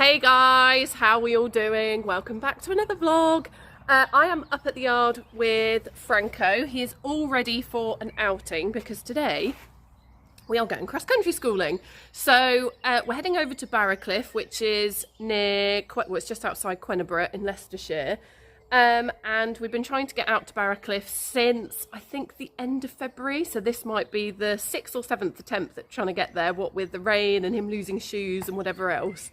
Hey guys, how are we all doing? Welcome back to another vlog. I am up at the yard with Franco. He is all ready for an outing because today we are going cross-country schooling. So we're heading over to Barrowcliffe, which is near, well, it's just outside Queneborough in Leicestershire. And we've been trying to get out to Barrowcliffe since I think the end of February, so this might be the 6th or 7th attempt at trying to get there, what with the rain and him losing shoes and whatever else.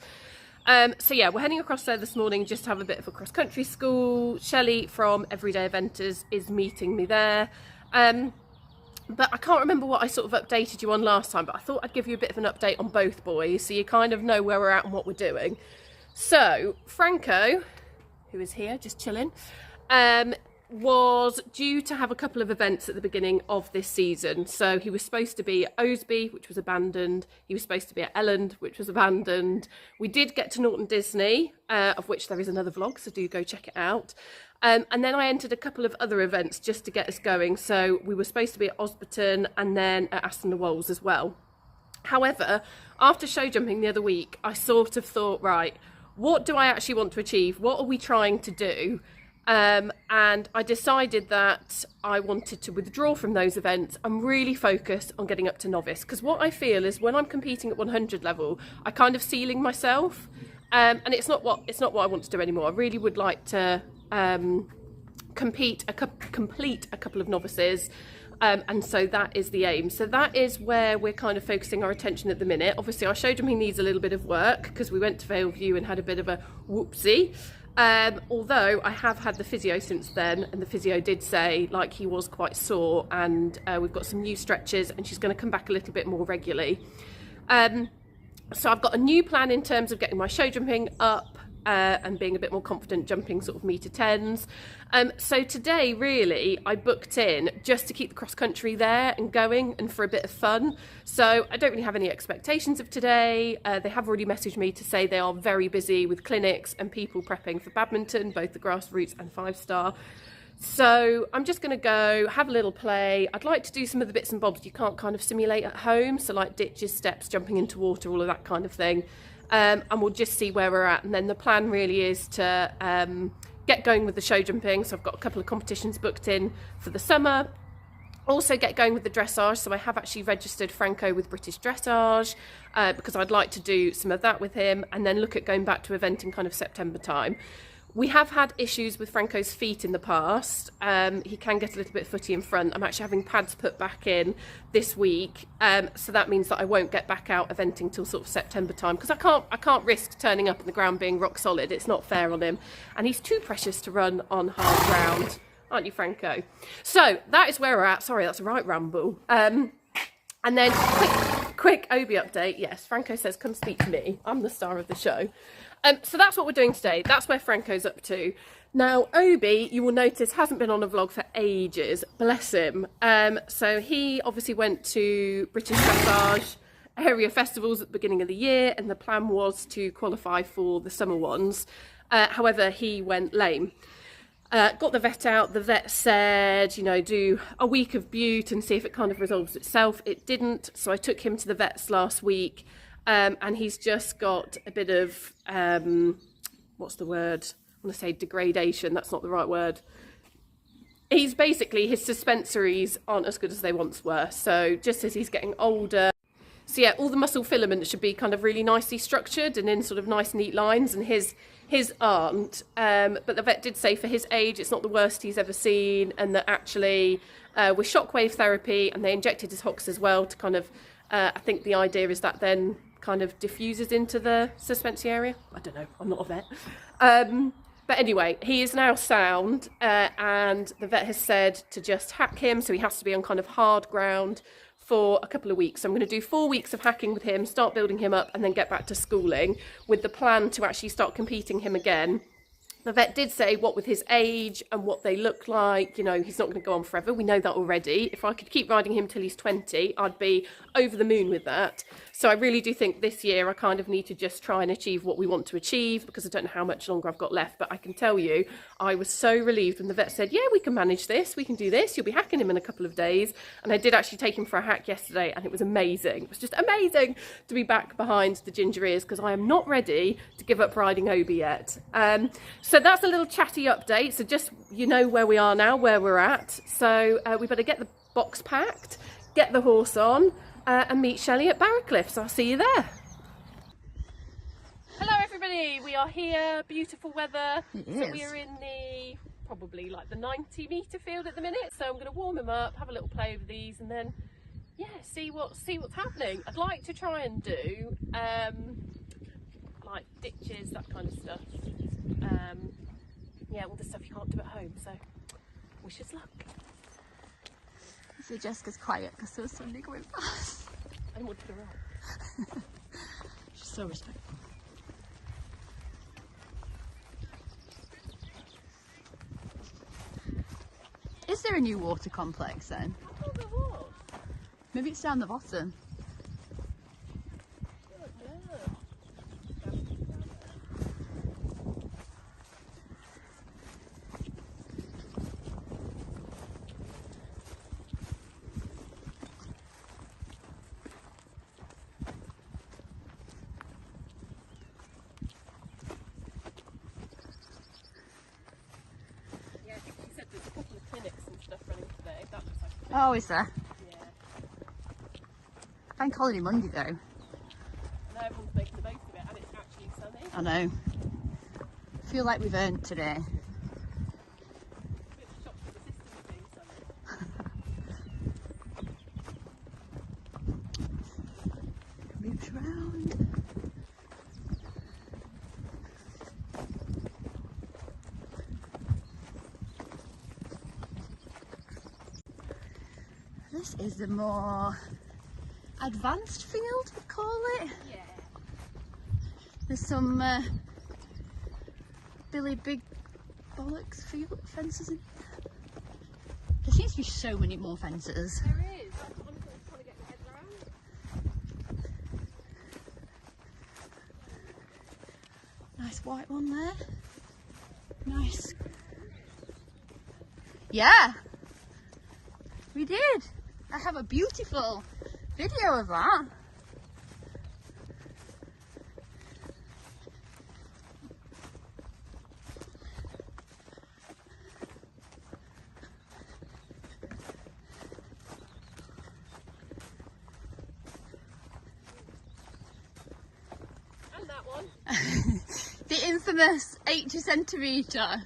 So yeah, we're heading across there this morning just to have a bit of a cross-country school. Shelley from Everyday Eventers is meeting me there. But I can't remember what I sort of updated you on last time, but I thought I'd give you a bit of an update on both boys so you kind of know where we're at and what we're doing. So Franco, who is here just chilling, was due to have a couple of events at the beginning of this season. So he was supposed to be at Osby, which was abandoned. He was supposed to be at Elland, which was abandoned. We did get to Norton Disney, of which there is another vlog, so do go check it out. And then I entered a couple of other events just to get us going. So we were supposed to be at Osberton and then at Aston the Wolds as well. However, after show jumping the other week, I sort of thought, right, what do I actually want to achieve? What are we trying to do? And I decided that I wanted to withdraw from those events and really focus on getting up to novice, because what I feel is when I'm competing at 100 level, I kind of ceiling myself, and it's not what I want to do anymore. I really would like to complete a couple of novices, and so that is the aim. So that is where we're kind of focusing our attention at the minute. Obviously, I showed him he needs a little bit of work because we went to Valeview and had a bit of a whoopsie. Although I have had the physio since then, and the physio did say like he was quite sore, and we've got some new stretches and she's going to come back a little bit more regularly. So I've got a new plan in terms of getting my show jumping up and being a bit more confident jumping sort of metre 10s. So today really I booked in just to keep the cross country there and going and for a bit of fun. So I don't really have any expectations of today. They have already messaged me to say they are very busy with clinics and people prepping for badminton, both the grassroots and 5-star. So I'm just going to go have a little play. I'd like to do some of the bits and bobs you can't kind of simulate at home, so like ditches, steps, jumping into water, all of that kind of thing. And we'll just see where we're at, and then the plan really is to get going with the show jumping. So I've got a couple of competitions booked in for the summer. Also get going with the dressage, so I have actually registered Franco with British Dressage because I'd like to do some of that with him, and then look at going back to eventing kind of September time. We have had issues with Franco's feet in the past. He can get a little bit footy in front. I'm actually having pads put back in this week, so that means that I won't get back out eventing till sort of September time, because I can't risk turning up and the ground being rock solid. It's not fair on him, and he's too precious to run on hard ground, aren't you, Franco? So that is where we're at. Sorry, that's a right ramble. And then quick Obi update. Yes, Franco says come speak to me. I'm the star of the show. So that's what we're doing today. That's where Franco's up to. Now, Obi, you will notice, hasn't been on a vlog for ages. Bless him. So he obviously went to British Dressage area festivals at the beginning of the year, and the plan was to qualify for the summer ones. However, he went lame. Got the vet out. The vet said, you know, do a week of bute and see if it kind of resolves itself. It didn't. So I took him to the vets last week. And he's just got a bit of, what's the word? I want to say degradation. That's not the right word. He's basically, his suspensories aren't as good as they once were. So just as he's getting older. So yeah, all the muscle filaments should be kind of really nicely structured and in sort of nice, neat lines. And his aren't. But the vet did say for his age, it's not the worst he's ever seen. And that actually with shockwave therapy, and they injected his hocks as well to kind of, I think the idea is that then kind of diffuses into the suspensory area. I don't know, I'm not a vet. But anyway, he is now sound, and the vet has said to just hack him, so he has to be on kind of hard ground for a couple of weeks. So I'm going to do 4 weeks of hacking with him, start building him up, and then get back to schooling with the plan to actually start competing him again. The vet did say what with his age and what they look like, you know, he's not going to go on forever. We know that already. If I could keep riding him till he's 20, I'd be over the moon with that. So I really do think this year I kind of need to just try and achieve what we want to achieve, because I don't know how much longer I've got left. But I can tell you, I was so relieved when the vet said, yeah, we can manage this, we can do this, you'll be hacking him in a couple of days. And I did actually take him for a hack yesterday, and it was amazing. It was just amazing to be back behind the ginger ears, because I am not ready to give up riding Obi yet. So that's a little chatty update. So just, you know where we are now, where we're at. So we better get the box packed, get the horse on, and meet Shelley at Barrowcliffe. So I'll see you there. Hello everybody, we are here, beautiful weather. So we're in the, probably like the 90 metre field at the minute. So I'm going to warm him up, have a little play with these, and then, yeah, see what's happening. I'd like to try and do like ditches, that kind of stuff. Yeah, all the stuff you can't do at home, so wish us luck. So Jessica's quiet because there was somebody going past. I don't want to go out. She's so respectful. Is there a new water complex then? I thought there was. Maybe it's down the bottom. Oh, is there? Yeah. Bank holiday Monday though. I know everyone's making the most of it, and it's actually sunny. I know. Feel like we've earned today. A bit shocked that the system is being sunny. Moves round. This is the more advanced field, we call it. Yeah. There's some Billy Big Bollocks field fences in. There seems to be so many more fences. There is. That's what I'm trying to get my head around. Nice white one there. Nice. Yeah, we did. I have a beautiful video of that. And that one. The infamous 80 centimetre.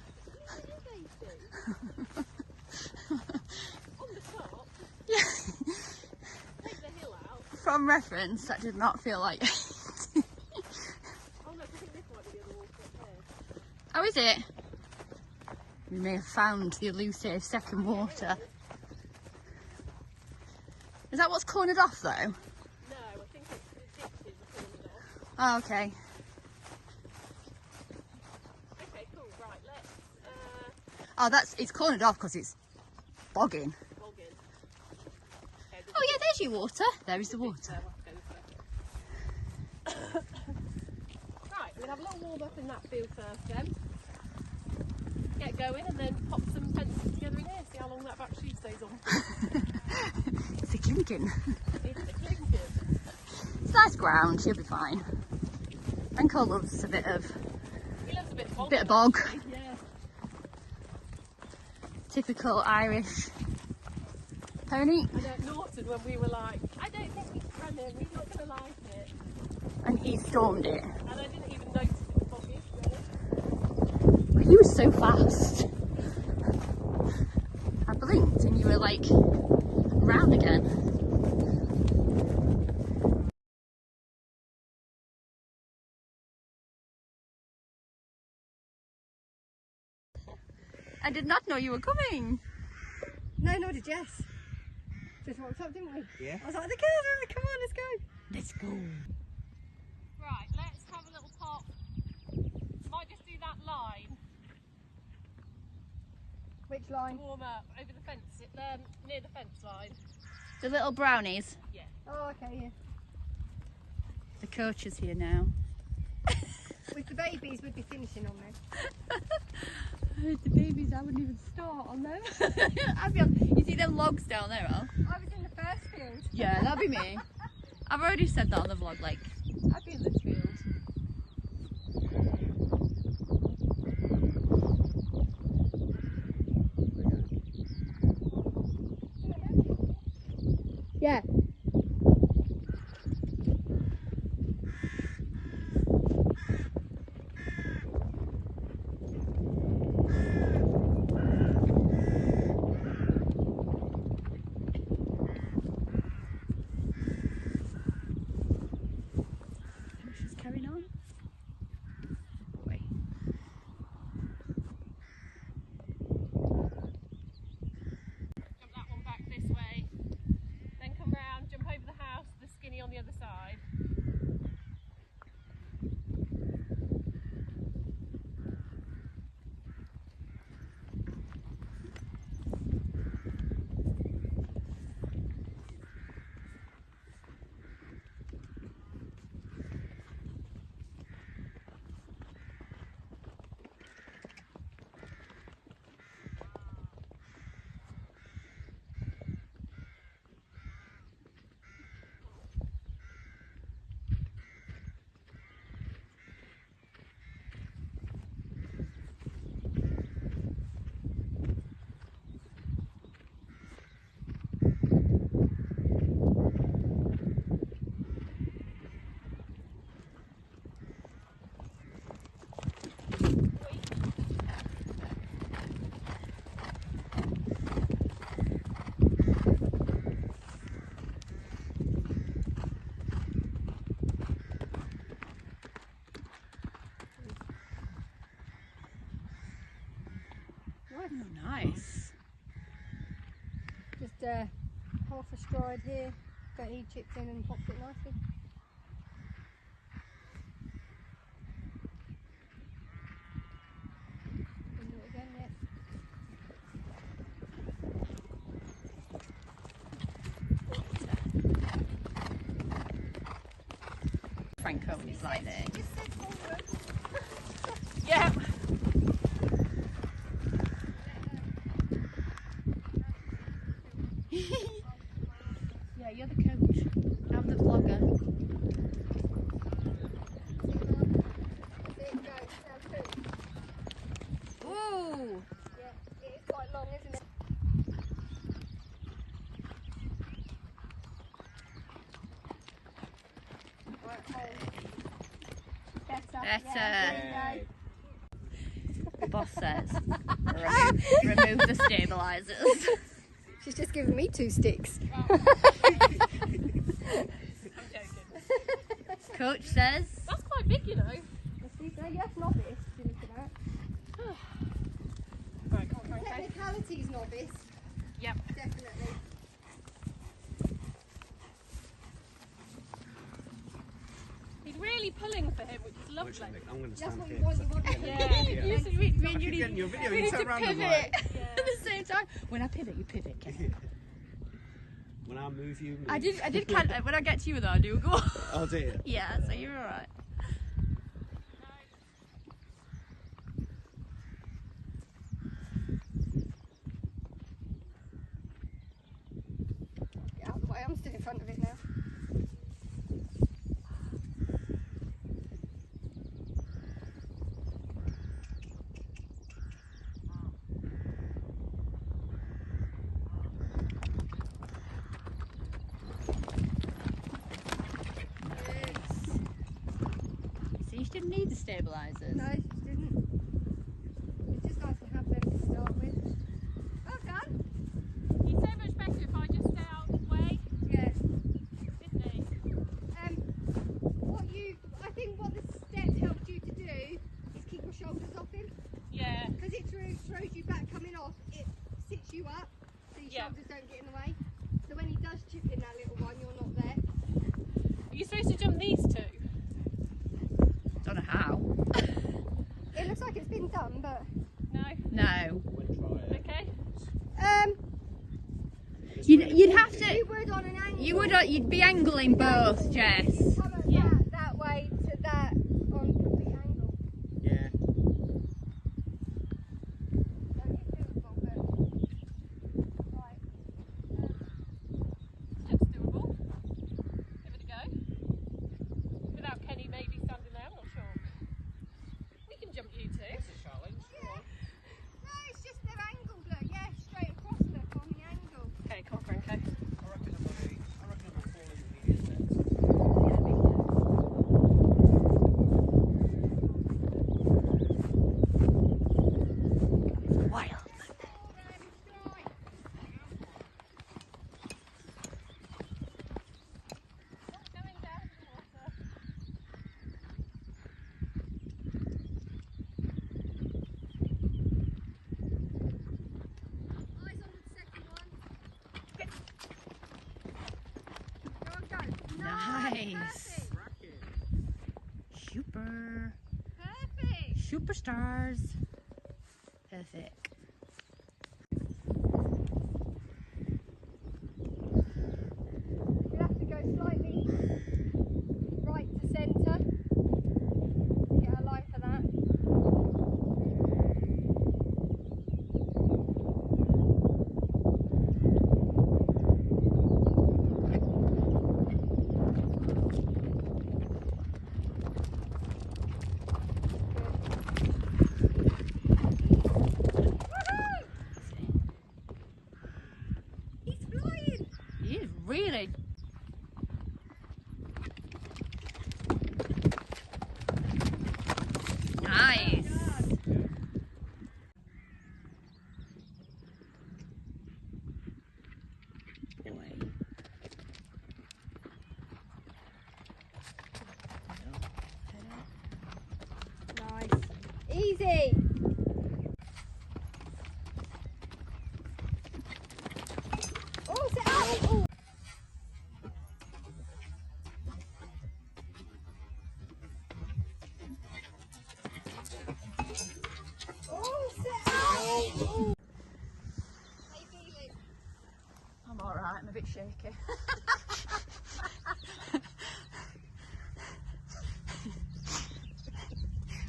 From reference, that did not feel like it. Oh no, I think this might be the other one up there. Oh, is it? We may have found the elusive second water. Is that what's cornered off though? No, I think it's the ditches are cornered off. Oh, okay. Okay, cool, right, let's Oh, it's cornered off because it's bogging. log in. Okay, Oh yeah, there's your water. There is the water. Right, we're going to have a little warm up in that field first then. Get going and then pop some fences together in here, see how long that back shoe stays on. It's a clinking. It's a clinking. It's nice ground, she'll be fine. Franco loves a bit of He loves a bit of bog. bog. Yeah. Typical Irish pony. I know at Norton when we were like, I don't think we can run him, he's not going to like it. And he stormed it. And I didn't even notice it was boggy, to be honest. He was so fast. I blinked and you were like round again. I did not know you were coming. No, nor did Jess. Just walked up, didn't we? Yeah. I was like, the girls are come on, let's go. Let's go. Right, let's have a little pop. Might just do that line. Which line? Warm up over the fence, near the fence line. The little brownies. Yeah. Oh, okay, yeah. Coach is here now. With the babies, we'd be finishing on them. The babies, I wouldn't even start on them. I'd be on, you see them logs down there, Al? I was in the first field. Yeah, that'd be me. I've already said that on the vlog, like, I'd be in this field. Yeah. She's carrying on. Wait. Jump that one back this way. Then come round, jump over the house, the skinny on the other side. Oh, nice. Just half a stride here, got any chips in and popped it nicely. And do it again, yes. Franco when he's like this. Just step forward. Yeah. Yeah, you're the coach. I'm the vlogger. There you go, now two. Ooh! Yeah, it is quite long, isn't it? Right, hold. Better. Better. Yeah, there you go. The boss says, remove the stabilisers. She's just given me 2 sticks. I'm joking. Coach says, That's quite big, you know. Yes, novice, you're looking at. Right, come on, Franco. Technicalities novice, Yep. definitely. He's really pulling for him, which is lovely. I'm going to That's stand what here. you want, you want. Yeah. you said me and I you keep need, getting your video, we you need turn to around and pivot like, at the same time. When I pivot, you pivot, Kevin. when I move, you move. I did kind of, when I get to you though, I do go. Oh dear. Yeah, so you're alright. Get out of the way, I'm still in front of it now. See, you didn't need the stabilisers. No, she didn't. It's just nice to have them to start with. Well done. He's so much better if I just stay out of his way, Yes. isn't he? I think what the step helped you to do is keep your shoulders off him. Yeah. Because it throws you back coming off, it sits you up, so your Yeah. shoulders don't get in the way. So when he does chip in that little one, you're not there. Are you supposed to jump these two? Don't know how. It looks like it's been done, but No? No. Okay. You'd have to. you would on an angle. You'd be angling both, Jess. Come at Yeah. that Nice. Super. Perfect. Superstars. Perfect. You have to go slightly right to centre. Get a line for that. He is really. Nice. Boy. Nice. Easy. Oh, sit up. Oh. Oh, sit up. Oh. How you feeling? I'm alright, I'm a bit shaky.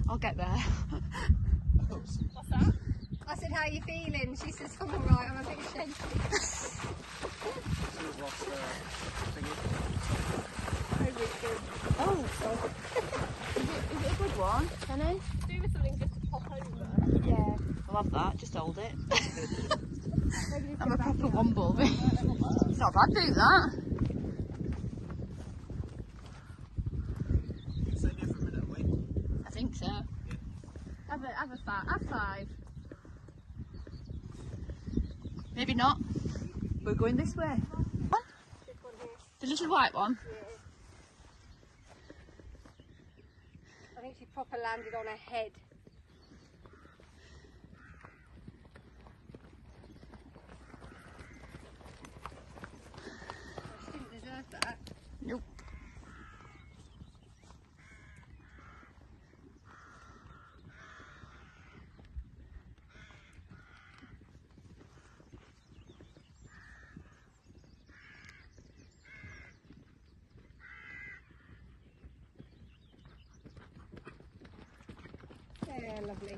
I'll get there. What's that? I said, how you feeling? She says, I'm alright, I'm a bit shaky. Oh, is it a good one, Penny? Do with something just to pop over. Yeah. I'll have that, just hold it. Maybe I'm a proper womble. It's not bad, do that. Stay there for a minute, wait. I think so. Have five. Maybe not. We're going this way. This one here. The little white one. Yeah. I think she proper landed on her head. She didn't deserve that. Nope. Yeah, lovely.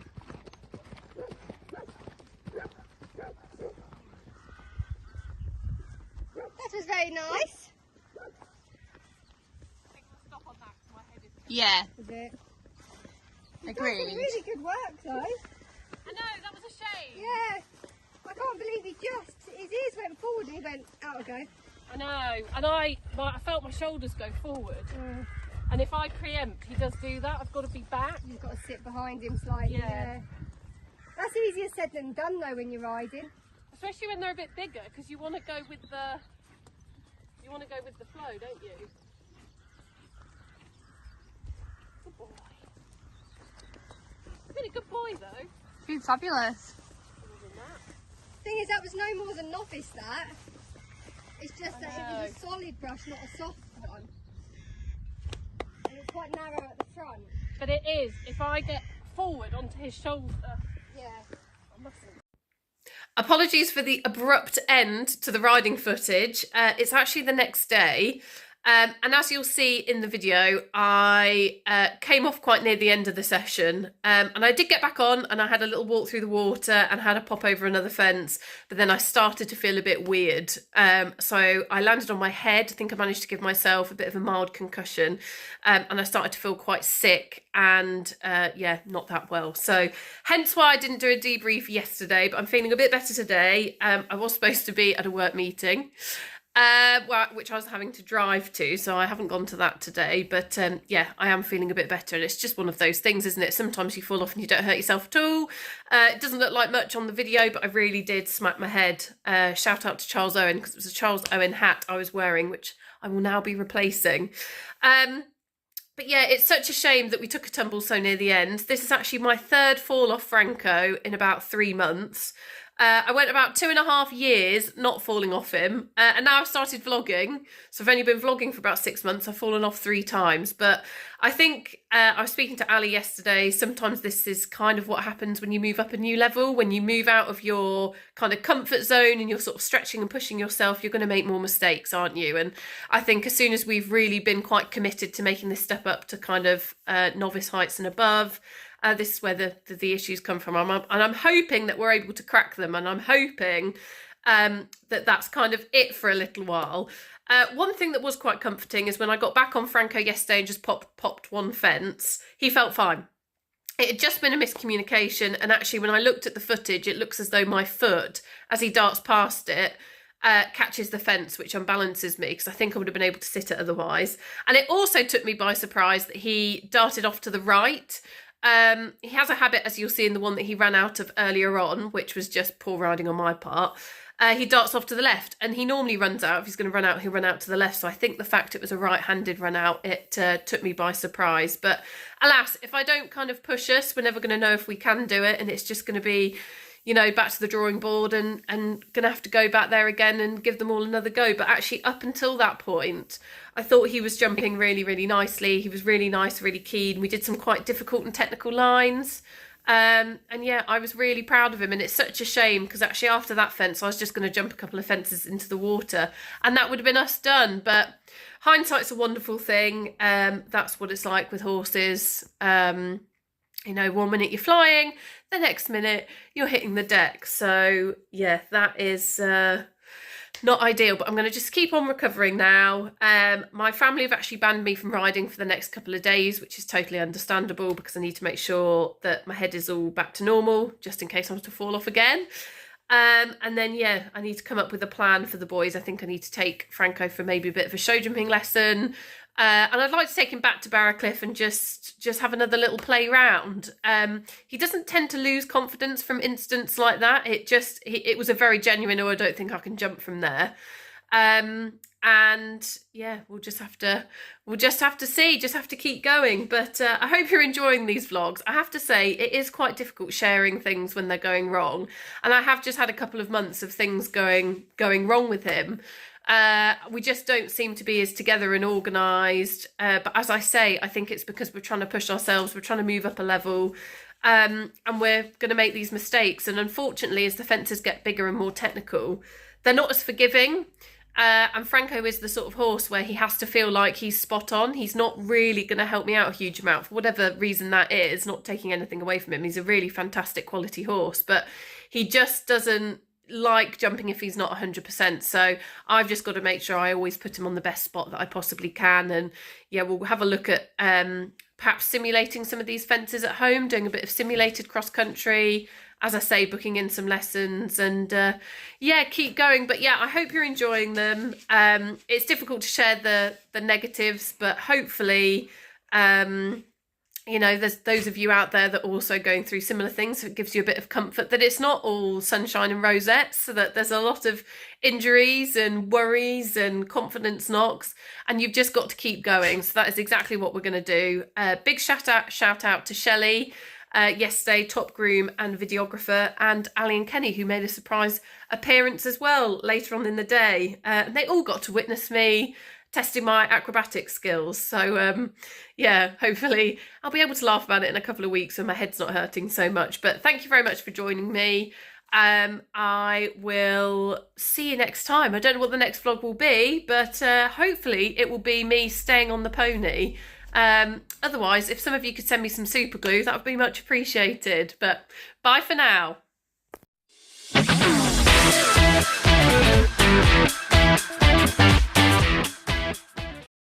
That was very nice. Yeah, Was it? agreed. Really good work though. I know, that was a shame. Yeah. I can't believe his ears went forward and he went out a go. I know, and I felt my shoulders go forward. Yeah. And if I preempt, he does do that. I've got to be back. You've got to sit behind him slightly. Yeah. That's easier said than done though when you're riding. Especially when they're a bit bigger, because you want to go with the flow, don't you? Good boy. You've been a good boy though. Been fabulous. Other than that. Thing is, that was no more than novice that. It's just that it was a solid brush, not a soft one. And it's quite narrow at the front. But it is. If I get forward onto his shoulder, Yeah. I mustn't. Apologies for the abrupt end to the riding footage. It's actually the next day. And as you'll see in the video, I came off quite near the end of the session. And I did get back on and I had a little walk through the water and had a pop over another fence. But then I started to feel a bit weird. So I landed on my head. I think I managed to give myself a bit of a mild concussion. And I started to feel quite sick and yeah, not that well. So hence why I didn't do a debrief yesterday, but I'm feeling a bit better today. I was supposed to be at a work meeting. Which I was having to drive to, so I haven't gone to that today, but yeah, I am feeling a bit better, and it's just one of those things, isn't it? Sometimes you fall off and you don't hurt yourself at all. It doesn't look like much on the video, but I really did smack my head. Shout out to Charles Owen, because it was a Charles Owen hat I was wearing, which I will now be replacing. But yeah, it's such a shame that we took a tumble so near the end. This is actually my third fall off Franco in about 3 months. I went about 2.5 years not falling off him, and now I've started vlogging. So I've only been vlogging for about 6 months. I've fallen off 3 times, but I think I was speaking to Ali yesterday. Sometimes this is kind of what happens when you move up a new level. When you move out of your kind of comfort zone and you're sort of stretching and pushing yourself, you're going to make more mistakes, aren't you? And I think as soon as we've really been quite committed to making this step up to kind of novice heights and above, this is where the issues come from. And I'm hoping that we're able to crack them. And I'm hoping that that's kind of it for a little while. One thing that was quite comforting is when I got back on Franco yesterday and just popped one fence, he felt fine. It had just been a miscommunication. And actually, when I looked at the footage, it looks as though my foot, as he darts past it, catches the fence, which unbalances me, because I think I would have been able to sit it otherwise. And it also took me by surprise that he darted off to the right. He has a habit, as you'll see in the one that he ran out of earlier on, which was just poor riding on my part. He darts off to the left, and he normally runs out. If he's going to run out, he'll run out to the left. So I think the fact it was a right-handed run out, it took me by surprise. But alas, if I don't kind of push us, we're never going to know if we can do it. And it's just going to be, you know, back to the drawing board and going to have to go back there again and give them all another go. But actually, up until that point, I thought he was jumping really, really nicely. He was really nice, really keen. We did some quite difficult and technical lines. And yeah, I was really proud of him. And it's such a shame because actually after that fence, I was just going to jump a couple of fences into the water and that would have been us done. But hindsight's a wonderful thing. That's what it's like with horses. You know, 1 minute you're flying, the next minute you're hitting the deck. So yeah, that is not ideal, but I'm going to just keep on recovering now. My family have actually banned me from riding for the next couple of days, which is totally understandable because I need to make sure that my head is all back to normal, just in case I was to fall off again. And then, yeah, I need to come up with a plan for the boys. I think I need to take Franco for maybe a bit of a show jumping lesson. And I'd like to take him back to Barrowcliffe and just have another little play round. He doesn't tend to lose confidence from incidents like that. It was a very genuine, oh, I don't think I can jump from there. And yeah, we'll just have to see, just have to keep going. But I hope you're enjoying these vlogs. I have to say, it is quite difficult sharing things when they're going wrong. And I have just had a couple of months of things going wrong with him. We just don't seem to be as together and organised. But as I say, I think it's because we're trying to push ourselves. We're trying to move up a level. And we're going to make these mistakes. And unfortunately, as the fences get bigger and more technical, they're not as forgiving. And Franco is the sort of horse where he has to feel like he's spot on. He's not really going to help me out a huge amount for whatever reason that is, not taking anything away from him. He's a really fantastic quality horse, but he just doesn't like jumping if he's not 100%. So I've just got to make sure I always put him on the best spot that I possibly can. And yeah, we'll have a look at perhaps simulating some of these fences at home, doing a bit of simulated cross country, as I say, booking in some lessons and yeah, keep going. But yeah, I hope you're enjoying them. It's difficult to share the negatives, but hopefully you know, there's those of you out there that are also going through similar things, so it gives you a bit of comfort that it's not all sunshine and rosettes, so that there's a lot of injuries and worries and confidence knocks, and you've just got to keep going. So that is exactly what we're going to do. Big shout out to Shelley, yesterday, top groom and videographer, and Ali and Kenny, who made a surprise appearance as well later on in the day. And they all got to witness me testing my acrobatic skills. So yeah, hopefully I'll be able to laugh about it in a couple of weeks when my head's not hurting so much. But thank you very much for joining me. I will see you next time. I don't know what the next vlog will be, but hopefully it will be me staying on the pony. Otherwise, if some of you could send me some super glue, that would be much appreciated. But bye for now.